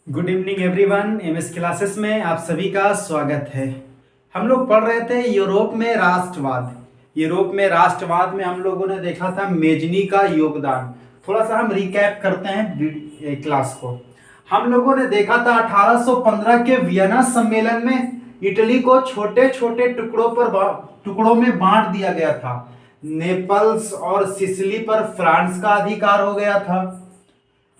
Good evening everyone. MS classes में आप सभी का स्वागत है। हम लोग पढ़ रहे थे यूरोप में राष्ट्रवाद। यूरोप में राष्ट्रवाद में हम लोगों ने देखा था मेजनी का योगदान। थोड़ा सा हम रिकैप करते हैं क्लास को। हम लोगों ने देखा था 1815 के वियना सम्मेलन में इटली को छोटे छोटे टुकड़ों में बांट दिया गया था। नेपल्स और सिसिली पर फ्रांस का अधिकार हो गया था।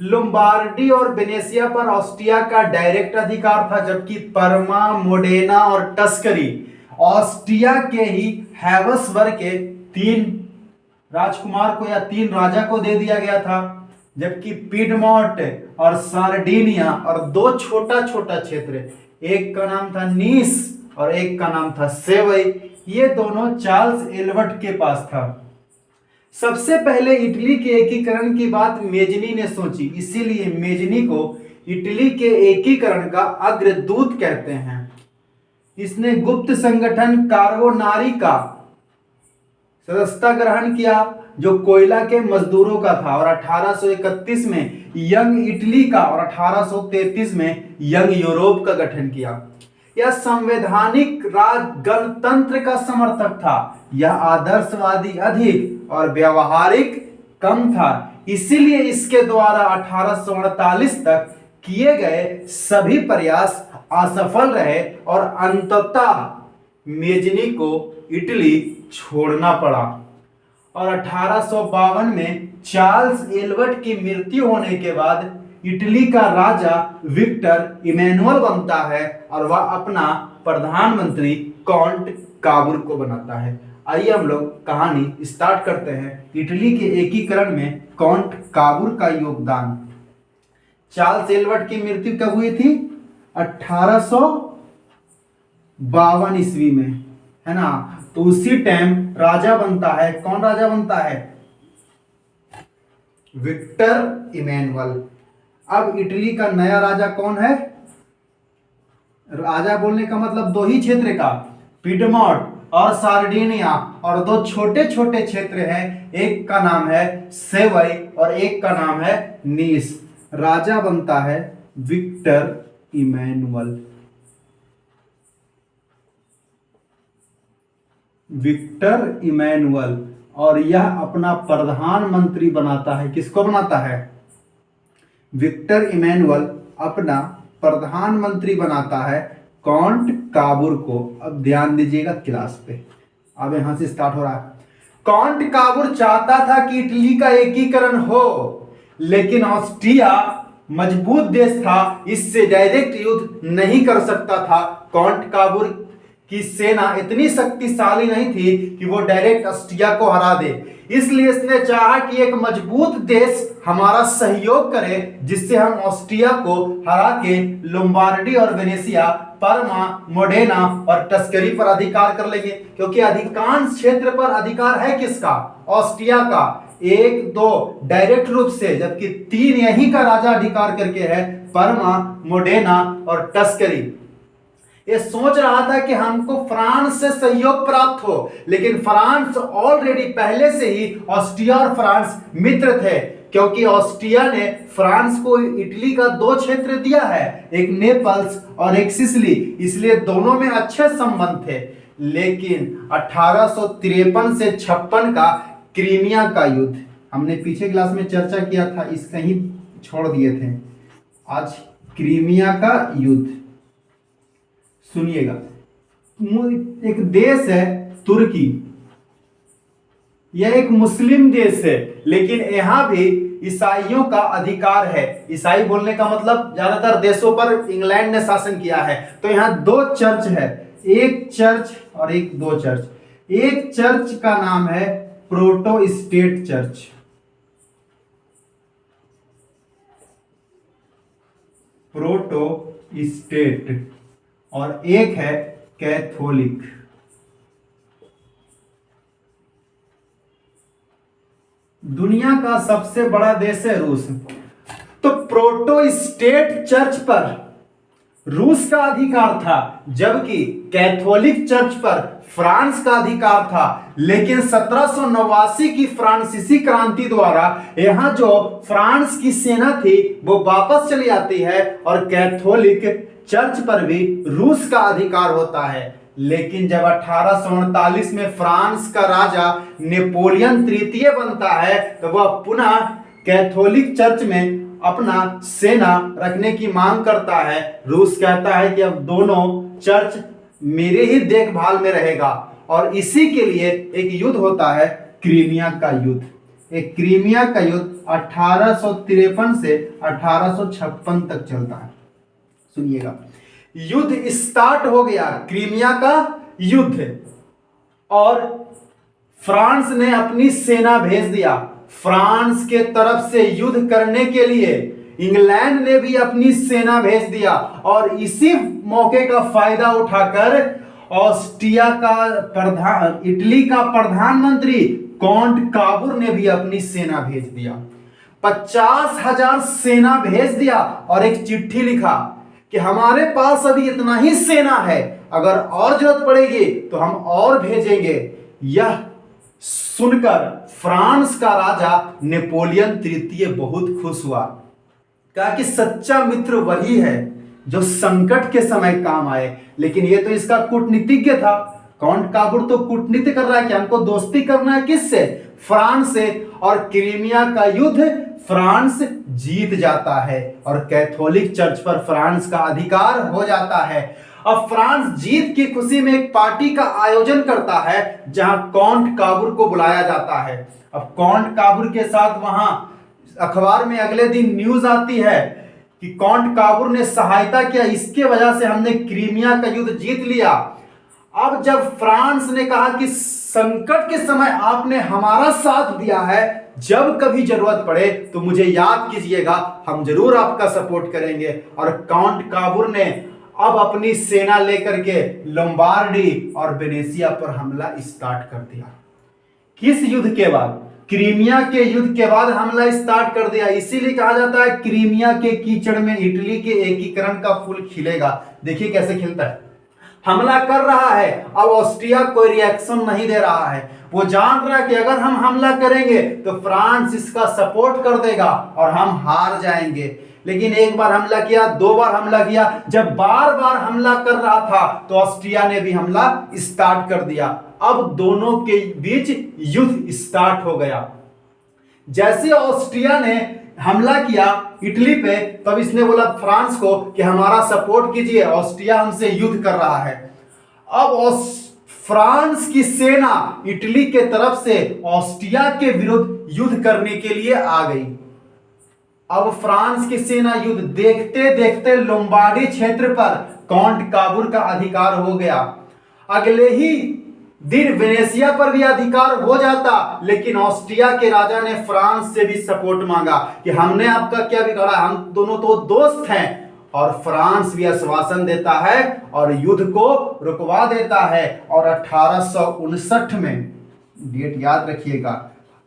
लोम्बार्डी और वेनेशिया पर ऑस्ट्रिया का डायरेक्ट अधिकार था, जबकि परमा, मोडेना और टस्करी ऑस्ट्रिया के ही हैवसबर्ग के 3 राजकुमार को या 3 राजा को दे दिया गया था। जबकि पीडमोंट और सार्डिनिया और 2 छोटा छोटा क्षेत्र, एक का नाम था नीस और एक का नाम था सेवई, ये दोनों चार्ल्स एल्बर्ट के पास था। सबसे पहले इटली के एकीकरण की बात मेजनी ने सोची, इसीलिए मेजनी को इटली के एकीकरण का अग्रदूत कहते हैं। इसने गुप्त संगठन कार्बोनारी का सदस्यता ग्रहण किया, जो कोयला के मजदूरों का था, और 1831 में यंग इटली का और 1833 में यंग यूरोप का गठन किया। यह संवैधानिक राज गणतंत्र का समर्थक था। यह आदर्शवादी अधिक और व्यवहारिक कम था, इसीलिए इसके द्वारा 1848 तक किए गए सभी प्रयास असफल रहे और अंततः मेजनी को इटली छोड़ना पड़ा। और 1852 में चार्ल्स एल्बर्ट की मृत्यु होने के बाद इटली का राजा विक्टर इमैनुअल बनता है और वह अपना प्रधानमंत्री काउंट काबूर को बनाता है। आइए हम लोग कहानी स्टार्ट करते हैं। इटली के एकीकरण में काउंट काबूर का योगदान। चार्ल्स एल्बर्ट की मृत्यु कब हुई थी? 1852 ईस्वी में, है ना। तो उसी टाइम राजा बनता है, कौन राजा बनता है? Victor Emmanuel. अब इटली का नया राजा कौन है? राजा बोलने का मतलब 2 ही क्षेत्र का, पिडमोंट और सार्डिनिया, और 2 छोटे छोटे क्षेत्र हैं, एक का नाम है सेवई और एक का नाम है नीस। राजा बनता है विक्टर इमैनुअल। विक्टर इमैनुअल, और यह अपना प्रधानमंत्री बनाता है। किसको बनाता है? विक्टर इमैनुअल अपना प्रधानमंत्री बनाता है काउंट काबूर को। अब ध्यान दीजिएगा क्लास पे, अब यहां से स्टार्ट हो रहा है। काउंट काबूर चाहता था कि इटली का एकीकरण हो, लेकिन ऑस्ट्रिया मजबूत देश था, इससे डायरेक्ट युद्ध नहीं कर सकता था। काउंट काबूर की सेना इतनी शक्तिशाली नहीं थी कि वो डायरेक्ट ऑस्ट्रिया को हरा दे, इसलिए इसने चाहा कि एक मजबूत देश हमारा सहयोग करे, जिससे हम ऑस्ट्रिया को हरा के लोम्बार्डी और वेनेशिया, परमा, मोडेना और टस्करी पर अधिकार कर लेंगे। क्योंकि अधिकांश क्षेत्र पर अधिकार है किसका? ऑस्ट्रिया का। 1-2 डायरेक्ट रूप से, जबकि 3 यहीं का राजा अधिकार करके है, परमा, मोडेना और टस्करी। ये सोच रहा था कि हमको फ्रांस से सहयोग प्राप्त हो, लेकिन फ्रांस ऑलरेडी पहले से ही ऑस्ट्रिया और फ्रांस मित्र थे, क्योंकि ऑस्ट्रिया ने फ्रांस को इटली का 2 क्षेत्र दिया है, एक नेपल्स और एक सिसिली, इसलिए दोनों में अच्छे संबंध थे। लेकिन 1853 से 56 का क्रीमिया का युद्ध, हमने पीछे क्लास में चर्चा किया था, इसका ही छोड़ दिए थे। आज क्रीमिया का युद्ध सुनिएगा। एक देश है तुर्की, यह एक मुस्लिम देश है, लेकिन यहां भी ईसाइयों का अधिकार है। ईसाई बोलने का मतलब ज्यादातर देशों पर इंग्लैंड ने शासन किया है। तो यहां 2 चर्च है, एक चर्च और एक 2 चर्च। एक चर्च का नाम है प्रोटेस्टेंट चर्च, प्रोटेस्टेंट, और एक है कैथोलिक। दुनिया का सबसे बड़ा देश है रूस। तो प्रोटेस्टेंट चर्च पर रूस का अधिकार था, जबकि कैथोलिक चर्च पर फ्रांस का अधिकार था। लेकिन 1789 की फ्रांसीसी क्रांति द्वारा यहाँ जो फ्रांस की सेना थी वो वापस चली आती है और कैथोलिक चर्च पर भी रूस का अधिकार होता है। लेकिन जब 1848 में फ्रांस का राजा नेपोलियन तृतीय बनता है तो वह पुनः कैथोलिक चर्च में अपना सेना रखने की मांग करता है। रूस कहता है कि अब दोनों चर्च मेरे ही देखभाल में रहेगा और इसी के लिए एक युद्ध होता है, क्रीमिया का युद्ध। एक क्रीमिया का युद्ध 1853 से 1856 तक चलता है। सुनिएगा, युद्ध स्टार्ट हो गया, क्रीमिया का युद्ध, और फ्रांस ने अपनी सेना भेज दिया। फ्रांस के तरफ से युद्ध करने के लिए इंग्लैंड ने भी अपनी सेना भेज दिया और इसी मौके का फायदा उठाकर ऑस्ट्रिया का इटली का प्रधानमंत्री कॉन्ट काबुर ने भी अपनी सेना भेज दिया। 50,000 सेना भेज दिया और एक चिट्ठी लिखा कि हमारे पास अभी इतना ही सेना है, अगर और जरूरत पड़ेगी तो हम और भेजेंगे। यह सुनकर फ्रांस का राजा नेपोलियन तृतीय बहुत खुश हुआ, कहा कि सच्चा मित्र वही है जो संकट के समय काम आए। लेकिन ये तो इसका कूटनीतिज्ञ था, कॉन्ट काबुर तो कूटनीति कर रहा है कि हमको दोस्ती करना है किससे, फ्रांस से। और क्रीमिया का युद्ध फ्रांस जीत जाता है और कैथोलिक चर्च पर फ्रांस का अधिकार हो जाता है। अब फ्रांस जीत की खुशी में एक पार्टी का आयोजन करता है जहां कॉन्ट काबुर को बुलाया जाता है। अब कॉन्ट काबुर के साथ वहां अखबार में अगले दिन न्यूज आती है कि कॉन्ट काबुर ने सहायता किया, इसके वजह से हमने क्रीमिया का युद्ध जीत लिया। अब जब फ्रांस ने कहा कि संकट के समय आपने हमारा साथ दिया है, जब कभी जरूरत पड़े तो मुझे याद कीजिएगा, हम जरूर आपका सपोर्ट करेंगे। और कॉन्ट काबुर ने अब अपनी सेना लेकर के लोम्बार्डी और वेनेसिया पर हमला स्टार्ट कर दिया। किस युद्ध के बाद? क्रीमिया के युद्ध के बाद हमला स्टार्ट कर दिया। इसीलिए कहा जाता है क्रीमिया के कीचड़ में इटली के एकीकरण का फूल खिलेगा। देखिए कैसे खिलता है। हमला कर रहा है, अब ऑस्ट्रिया कोई रिएक्शन नहीं दे रहा है। वो जान रहा है कि अगर हम हमला करेंगे तो फ्रांस इसका सपोर्ट कर देगा और हम हार जाएंगे। लेकिन एक बार हमला किया, दो बार हमला किया, जब बार बार हमला कर रहा था तो ऑस्ट्रिया ने भी हमला स्टार्ट कर दिया। अब दोनों के बीच युद्ध स्टार्ट हो गया। जैसे ऑस्ट्रिया ने हमला किया इटली पे, तब इसने बोला फ्रांस को कि हमारा सपोर्ट कीजिए, ऑस्ट्रिया हमसे युद्ध कर रहा है। अब फ्रांस की सेना इटली के तरफ से ऑस्ट्रिया के विरुद्ध युद्ध करने के लिए आ गई। अब फ्रांस की सेना युद्ध देखते देखते लोम्बार्डी क्षेत्र पर कॉन्ट काबुर का अधिकार हो गया। अगले ही दिन वेनेसिया पर भी अधिकार हो जाता, लेकिन ऑस्ट्रिया के राजा ने फ्रांस से भी सपोर्ट मांगा कि हमने आपका क्या बिगाड़ा, हम दोनों तो दोस्त हैं। और फ्रांस भी आश्वासन देता है और युद्ध को रुकवा देता है। और 1859 में, डेट याद रखिएगा,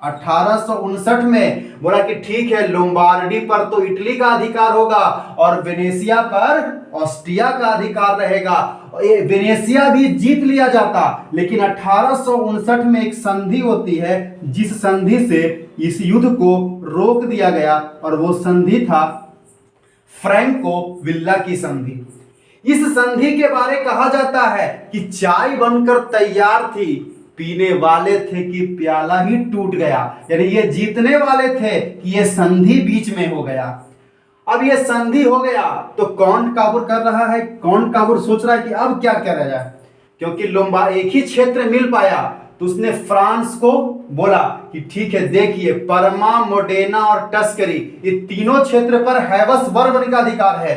1859 में बोला कि ठीक है, लोम्बार्डी पर तो इटली का अधिकार होगा और वेनेसिया पर ऑस्ट्रिया का अधिकार रहेगा। वेनेसिया भी जीत लिया जाता, लेकिन 1859 में एक संधि होती है जिस संधि से इस युद्ध को रोक दिया गया और वो संधि था फ्रैंको विल्ला की संधि। इस संधि के बारे कहा जाता है कि चाय बनकर तैयार थी, पीने वाले थे कि प्याला ही टूट गया। यानी ये जीतने वाले थे कि ये संधि बीच में हो गया। अब ये संधि हो गया तो कॉन्ट काबुर कर रहा है, कॉन्ट काबुर सोच रहा है कि अब क्या करा जाए, क्योंकि एक ही क्षेत्र मिल पाया। तो उसने फ्रांस को बोला कि ठीक है, देखिए परमा, मोडेना और टस्करी, ये तीनों क्षेत्र पर हैवस बर्बन का अधिकार है।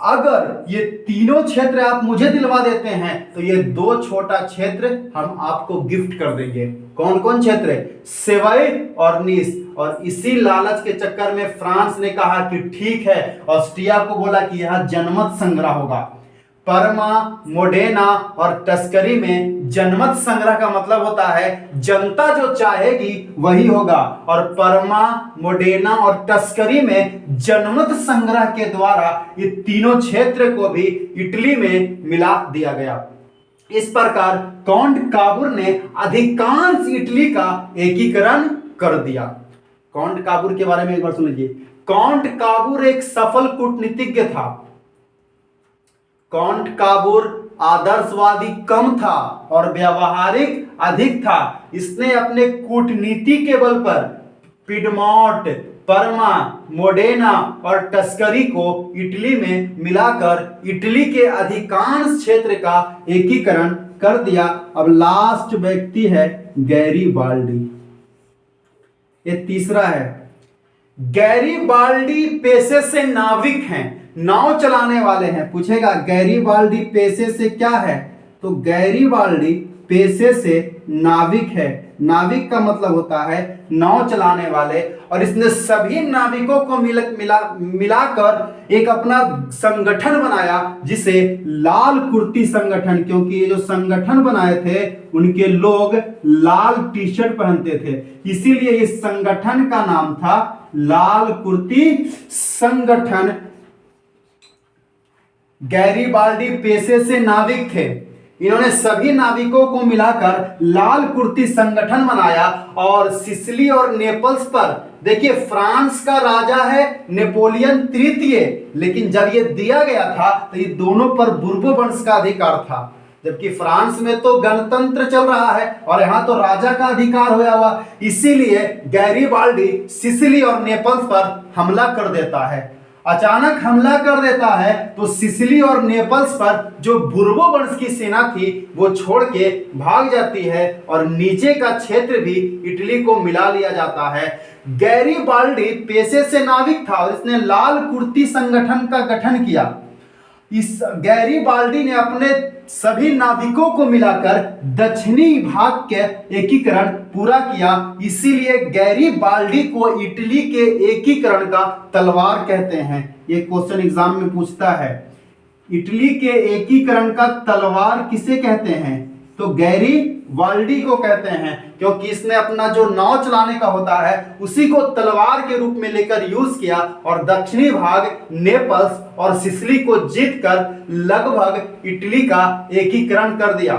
अगर ये तीनों क्षेत्र आप मुझे दिलवा देते हैं तो ये दो छोटा क्षेत्र हम आपको गिफ्ट कर देंगे। कौन कौन क्षेत्र? सेवई और नीस। और इसी लालच के चक्कर में फ्रांस ने कहा कि ठीक है, ऑस्ट्रिया को बोला कि यहां जनमत संग्रह होगा। परमा, मोडेना और टस्करी में जनमत संग्रह का मतलब होता है जनता जो चाहेगी वही होगा, और परमा, मोडेना और टस्करी में जनमत संग्रह के द्वारा ये तीनों क्षेत्र को भी इटली में मिला दिया गया। इस प्रकार काउंट काबुर ने अधिकांश इटली का एकीकरण कर दिया। काउंट काबुर के बारे में एक बार सुन लीजिए। काउंट काबुर एक सफल कूटनीतिज्ञ था। काउंट काबुर आदर्शवादी कम था और व्यावहारिक अधिक था। इसने अपने कूटनीति के बल पर पिडमोंट, परमा, मोडेना और टस्करी को इटली में मिलाकर इटली के अधिकांश क्षेत्र का एकीकरण कर दिया। अब लास्ट व्यक्ति है गैरीबाल्डी। ये तीसरा है। गैरीबाल्डी पेशे से नाविक हैं, नाव चलाने वाले हैं। पूछेगा गैरीबाल्डी पेशे से क्या है, तो गैरीबाल्डी पेशे से नाविक है। नाविक का मतलब होता है नाव चलाने वाले, और इसने सभी नाविकों को मिलाकर एक अपना संगठन बनाया जिसे लाल कुर्ती संगठन, क्योंकि ये जो संगठन बनाए थे उनके लोग लाल टी शर्ट पहनते थे, इसीलिए इस संगठन का नाम था लाल कुर्ती संगठन। गैरीबाल्डी पेशे से नाविक थे। इन्होंने सभी नाविकों को मिलाकर लाल कुर्ती संगठन बनाया, और सिसिली और नेपल्स पर, देखिए फ्रांस का राजा है नेपोलियन तृतीय, लेकिन जब ये दिया गया था तो ये दोनों पर बुर्बो वंश का अधिकार था, जबकि फ्रांस में तो गणतंत्र चल रहा है और यहां तो राजा का अधिकार होया हुआ। इसीलिए गैरीबाल्डी सिसिली और नेपल्स पर हमला कर देता है। अचानक हमला कर देता है तो सिसिली और नेपल्स पर जो बुर्बो वंश की सेना थी वो छोड़ के भाग जाती है, और नीचे का क्षेत्र भी इटली को मिला लिया जाता है। गैरीबाल्डी पेशे से नाविक था और इसने लाल कुर्ती संगठन का गठन किया। इस गैरीबाल्डी ने अपने सभी नाविकों को मिलाकर दक्षिणी भाग के एकीकरण पूरा किया, इसीलिए गैरीबाल्डी को इटली के एकीकरण का तलवार कहते हैं। ये क्वेश्चन एग्जाम में पूछता है, इटली के एकीकरण का तलवार किसे कहते हैं, तो गैरीबाल्डी को कहते हैं, क्योंकि इसने अपना जो नाव चलाने का होता है उसी को तलवार के रूप में लेकर यूज किया, और दक्षिणी भाग नेपल्स और सिसिली को जीतकर लगभग इटली का एकीकरण कर दिया।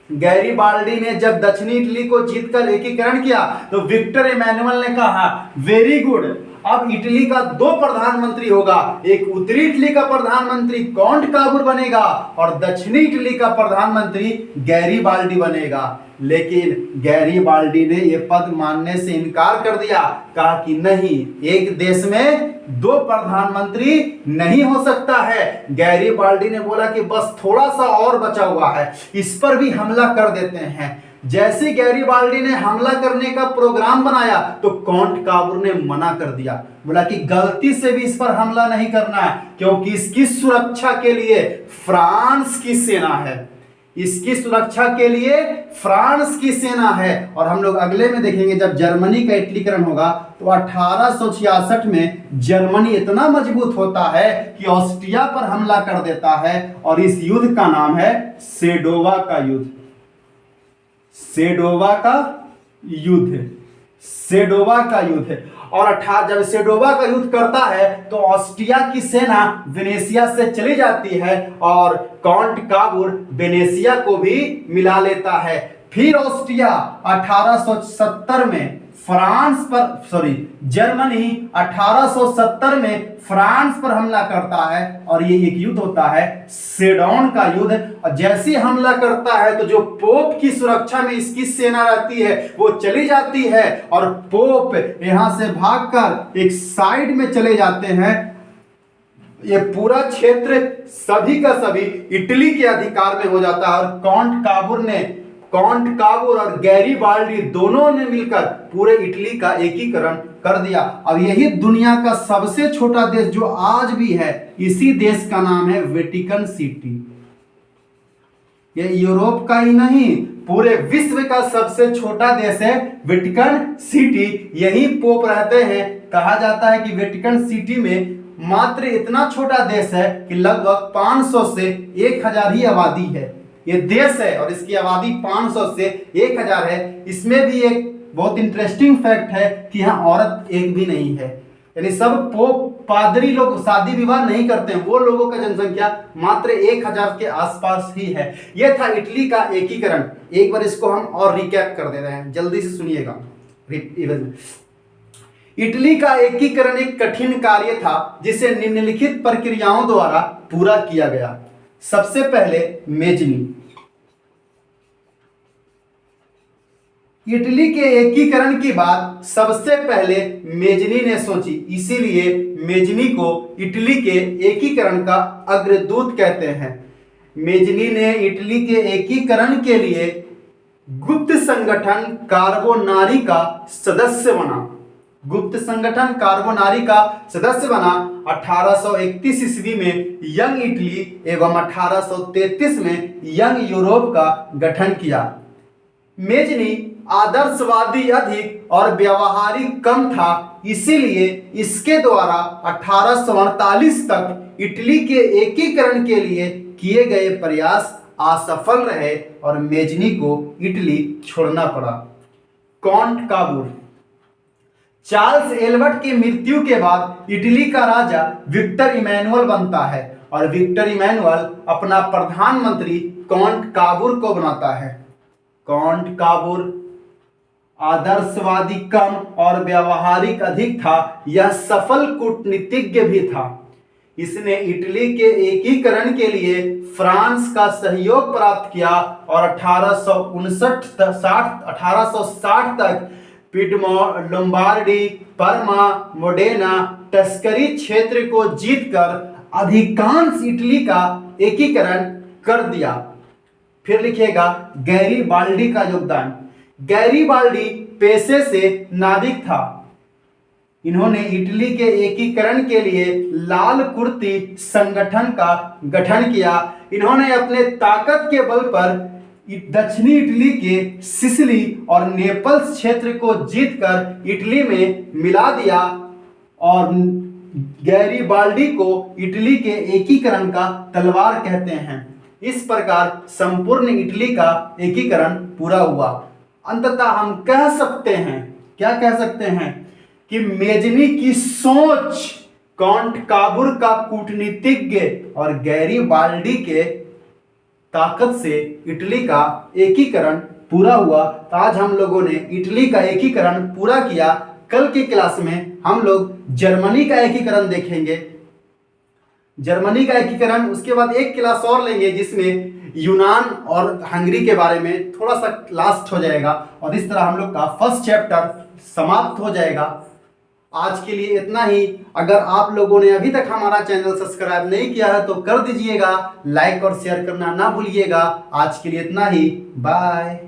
गैरीबाल्डी ने जब दक्षिणी इटली को जीतकर एकीकरण किया तो विक्टर इमैनुअल ने कहा वेरी गुड, अब इटली का दो प्रधानमंत्री होगा, एक उत्तरी इटली का प्रधानमंत्री काउंट काबुर बनेगा और दक्षिणी इटली का प्रधानमंत्री गैरीबाल्डी बनेगा। लेकिन गैरीबाल्डी ने यह पद मानने से इनकार कर दिया, कहा कि नहीं, एक देश में दो प्रधानमंत्री नहीं हो सकता है। गैरीबाल्डी ने बोला कि बस थोड़ा सा और बचा हुआ है, इस पर भी हमला कर देते हैं। जैसे गैरीबाल्डी ने हमला करने का प्रोग्राम बनाया तो काउंट काबुर ने मना कर दिया, बोला कि गलती से भी इस पर हमला नहीं करना है, क्योंकि इसकी सुरक्षा के लिए फ्रांस की सेना है, इसकी सुरक्षा के लिए फ्रांस की सेना है। और हम लोग अगले में देखेंगे जब जर्मनी का इटलीकरण होगा तो 1866 में जर्मनी इतना मजबूत होता है कि ऑस्ट्रिया पर हमला कर देता है, और इस युद्ध का नाम है सेडोवा का युद्ध। सेडोवा का युद्ध, सेडोवा का युद्ध। और जब सेडोवा का युद्ध करता है तो ऑस्ट्रिया की सेना वेनेशिया से चली जाती है और काउंट काबुर वेनेशिया को भी मिला लेता है। फिर ऑस्ट्रिया 1870 में जर्मनी 1870 में फ्रांस पर हमला करता है, और ये एक युद्ध होता है सेडोन का युद्ध। और जैसे हमला करता है तो जो पोप की सुरक्षा में इसकी सेना रहती है वो चली जाती है, और पोप यहां से भागकर एक साइड में चले जाते हैं। ये पूरा क्षेत्र सभी का सभी इटली के अधिकार में हो जाता है, और काउंट काबुर और गैरीबाल्डी दोनों ने मिलकर पूरे इटली का एकीकरण कर दिया। अब यही दुनिया का सबसे छोटा देश जो आज भी है, इसी देश का नाम है वेटिकन सिटी। ये यूरोप का ही नहीं, पूरे विश्व का सबसे छोटा देश है वेटिकन सिटी। यही पोप रहते हैं। कहा जाता है कि वेटिकन सिटी में मात्र इतना छोटा देश है कि लगभग 500 से 1000 ही आबादी है। ये देश है और इसकी आबादी 500 से 1000 है। इसमें भी एक बहुत इंटरेस्टिंग फैक्ट है कि यहाँ औरत एक भी नहीं है, यानी सब पोप पादरी लोग शादी विवाह नहीं करते हैं। वो लोगों का जनसंख्या मात्र 1000 के आसपास ही है। यह था इटली का एकीकरण। एक बार इसको हम और रिकैप कर दे रहे हैं, जल्दी से सुनिएगा। इटली का एकीकरण एक कठिन कार्य था जिसे निम्नलिखित प्रक्रियाओं द्वारा पूरा किया गया। सबसे पहले मेजनी। इटली के एकीकरण की बात सबसे पहले मेजनी ने सोची, इसीलिए मेजनी को इटली के एकीकरण का अग्रदूत कहते हैं। मेजनी ने इटली के एकीकरण के लिए गुप्त संगठन कार्बोनारी का सदस्य बना। गुप्त संगठन कार्बोनारी का सदस्य बना। 1831 ईस्वी में यंग इटली एवं 1833 में यंग यूरोप का गठन किया। मेजनी आदर्शवादी अधिक और व्यावहारिक कम था, इसीलिए इसके द्वारा 1848 तक इटली के एकीकरण के लिए किए गए प्रयास असफल रहे और मेजनी को इटली छोड़ना पड़ा। कॉन्ट काबूर। चार्ल्स एल्बर्ट की मृत्यु के बाद इटली का राजा विक्टर इमैनुअल बनता है और विक्टर इमैनुअल अपना प्रधानमंत्री कॉन्ट काबूर को बनाता है। कॉन्ट काबूर आदर्शवादी कम और व्यावहारिक अधिक था। यह सफल कूटनीतिज्ञ भी था। इसने इटली के एकीकरण के लिए फ्रांस का सहयोग प्राप्त किया और 1860 तक पिडमो, लोम्बार्डी, पर्मा, मोडेना, टस्करी क्षेत्र को जीतकर अधिकांश इटली का एकीकरण कर दिया। फिर लिखिएगा गैरीबाल्डी का योगदान। गैरीबाल्डी पेशे से नाविक था। इन्होंने इटली के एकीकरण के लिए लाल कुर्ती संगठन का गठन किया। इन्होंने अपने ताकत के बल पर दक्षिणी इटली के सिसिली और नेपल्स क्षेत्र को जीतकर इटली में मिला दिया और गैरीबाल्डी को इटली के एकीकरण का तलवार कहते हैं। इस प्रकार संपूर्ण इटली का एकीकरण पूरा हुआ। अंततः हम कह सकते हैं, क्या कह सकते हैं, कि मेजनी की सोच, कॉन्ट काबूर का कूटनीतिज्ञ और गैरीबाल्डी के ताकत से इटली का एकीकरण पूरा हुआ। तो आज हम लोगों ने इटली का एकीकरण पूरा किया। कल की क्लास में हम लोग जर्मनी का एकीकरण देखेंगे। जर्मनी का एकीकरण, उसके बाद एक क्लास और लेंगे जिसमें यूनान और हंगरी के बारे में थोड़ा सा लास्ट हो जाएगा और इस तरह हम लोग का फर्स्ट चैप्टर समाप्त हो जाएगा। आज के लिए इतना ही। अगर आप लोगों ने अभी तक हमारा चैनल सब्सक्राइब नहीं किया है तो कर दीजिएगा, लाइक और शेयर करना ना भूलिएगा। आज के लिए इतना ही, बाय।